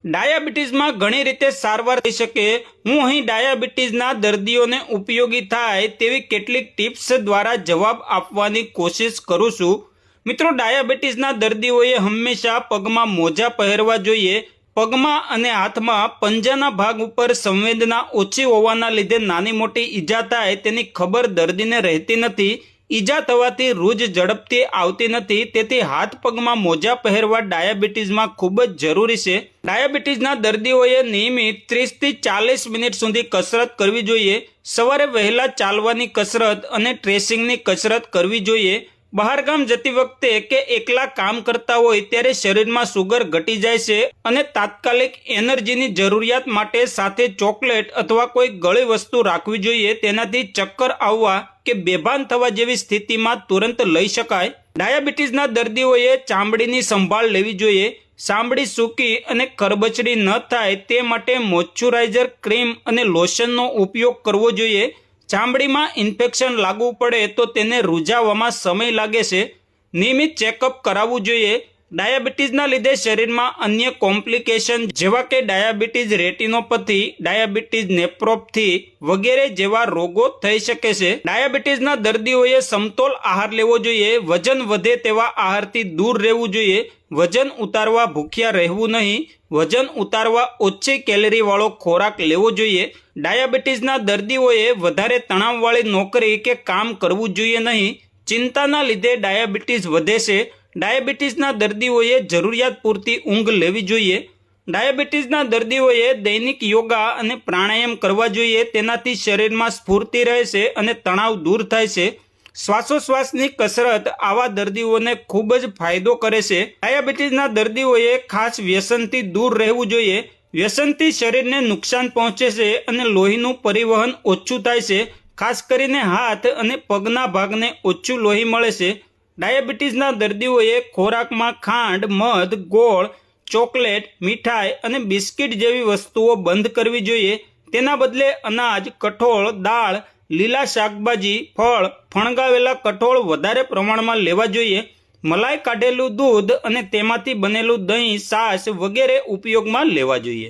ડાયાબિટીસમાં ઘણી રીતે સારવાર થઈ શકે। હું અહીં ડાયાબિટીસના દર્દીઓને ઉપયોગી થાય તેવી કેટલીક ટિપ્સ દ્વારા જવાબ આપવાની કોશિશ કરું છું। મિત્રો, ડાયાબિટીસના દર્દીઓએ હંમેશા પગમાં મોજા પહેરવા જોઈએ। પગમાં અને હાથમાં પંજાના ભાગ ઉપર સંવેદના ઓછી હોવાના લીધે નાની મોટી ઈજા થાય તેની ખબર દર્દીને રહેતી નથી। ઈજા થવાથી રૂજ ઝડપથી આવતી નથી, તેથી હાથ પગમાં મોજા પહેરવા ડાયાબિટીસમાં ખૂબ જ જરૂરી છે। ડાયાબિટીસના દર્દીઓએ નિયમિત 30 થી 40 મિનિટ સુધી કસરત કરવી જોઈએ। સવારે વહેલા ચાલવાની કસરત અને ટ્રેસિંગની કસરત કરવી જોઈએ। બહારગામ જતી વખતે કે એકલા કામ કરતા હોય ત્યારે શરીરમાં સુગર ઘટી જાય છે અને તાત્કાલિક એનર્જીની જરૂરિયાત માટે સાથે ચોકલેટ અથવા કોઈ ગળી વસ્તુ રાખવી જોઈએ। તેનાથી ચક્કર આવવા કે બેભાન થવા જેવી સ્થિતિમાં તુરંત લઈ શકાય। ડાયાબિટીસના દર્દીઓએ ચામડીની સંભાળ લેવી જોઈએ। ચામડી સૂકી અને ખરબચડી ન થાય તે માટે મોઇશ્ચરાઇઝર ક્રીમ અને લોશનનો ઉપયોગ કરવો જોઈએ। ચામડીમાં ઇન્ફેક્શન લાગવું પડે તો તેને રૂઝાવવામાં સમય લાગે છે। નિયમિત ચેકઅપ કરાવવું જોઈએ। ડાયાબિટીસના લીધે શરીરમાં અન્ય કોમ્પ્લિકેશન જેવા કે ડાયાબિટીસ રેટિનોપથી, ડાયાબિટીસ નેફ્રોપથી વગેરે જેવા રોગો થઈ શકે છે। ડાયાબિટીસના દર્દીઓએ સમતોલ આહાર લેવો જોઈએ। વજન વધે તેવા આહારથી દૂર રહેવું જોઈએ। વજન ઉતારવા ભૂખ્યા રહેવું નહીં। વજન ઉતારવા ઓછી કેલરી વાળો ખોરાક લેવો જોઈએ। ડાયાબિટીસના દર્દીઓએ વધારે તણાવવાળી નોકરી કે કામ કરવું જોઈએ નહીં। ચિંતાના લીધે ડાયાબિટીસ વધે છે। ડાયાબિટીસના દર્દીઓએ જરૂરિયાત પૂરતી ઊંઘ લેવી જોઈએ। ડાયાબિટીસના દર્દીઓએ દૈનિક યોગા અને પ્રાણાયામ કરવા જોઈએ। તેનાથી શરીરમાં સ્ફૂર્તિ રહે છે અને તણાવ દૂર થાય છે। શ્વાસોશ્વાસની કસરત આવા દર્દીઓને ખૂબ જ ફાયદો કરે છે। ડાયાબિટીસના દર્દીઓએ ખાસ વ્યસનથી દૂર રહેવું જોઈએ। વ્યસનથી શરીરને નુકસાન પહોંચે છે અને લોહીનું પરિવહન ઓછું થાય છે। ખાસ કરીને હાથ અને પગના ભાગને ઓછું લોહી મળે છે। ડાયાબિટીસના દર્દીઓએ ખોરાકમાં ખાંડ, મધ, ગોળ, ચોકલેટ, મીઠાઈ અને બિસ્કિટ જેવી વસ્તુઓ બંધ કરવી જોઈએ। તેના બદલે અનાજ, કઠોળ, દાળ, લીલા શાકભાજી, ફળ, ફણગાવેલા કઠોળ વધારે પ્રમાણમાં લેવા જોઈએ। મલાઈ કાઢેલું દૂધ અને તેમાંથી બનેલું દહીં, છાશ વગેરે ઉપયોગમાં લેવા જોઈએ।